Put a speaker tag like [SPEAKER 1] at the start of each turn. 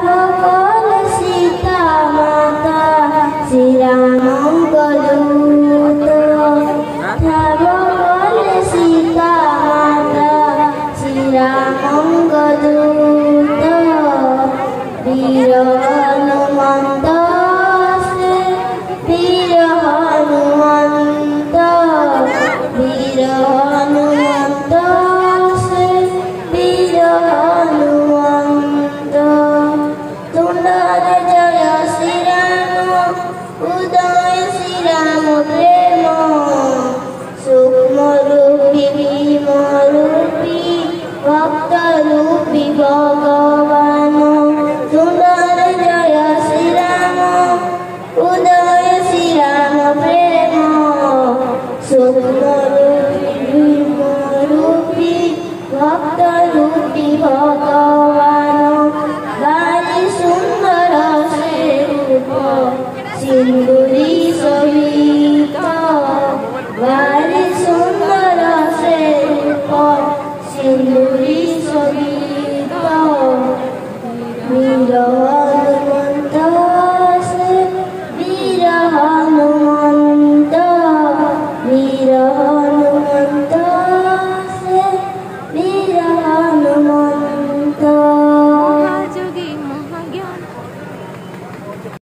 [SPEAKER 1] বকল সীতা মাতা শ্রীরামঙ্গলূত বকল সীতা মাতা শ্রীরামঙ্গলূত বীর হনুমন্ত বীর হনুমন্ত বীর হনুমন্ত বীর হনুমন্ত তুণ্ডর জয় শ্রীরাম উদয় শ্রীরাম প্রেম সূক্ষ্ম রূপী ভীম রূপী ভক্ত রূপী ভগবান তুণ্ডর জয় শ্রীরাম উদয় শ্রীরাম প্রেম সূক্ষ্ম রূপী ভীম রূপী ভক্ত রূপী ভগবান ভারি সুন্দর সে রূপ সিন্দুরি শোভিত ভারি সুন্দর সে রূপ সিন্দুরি শোভিত বীর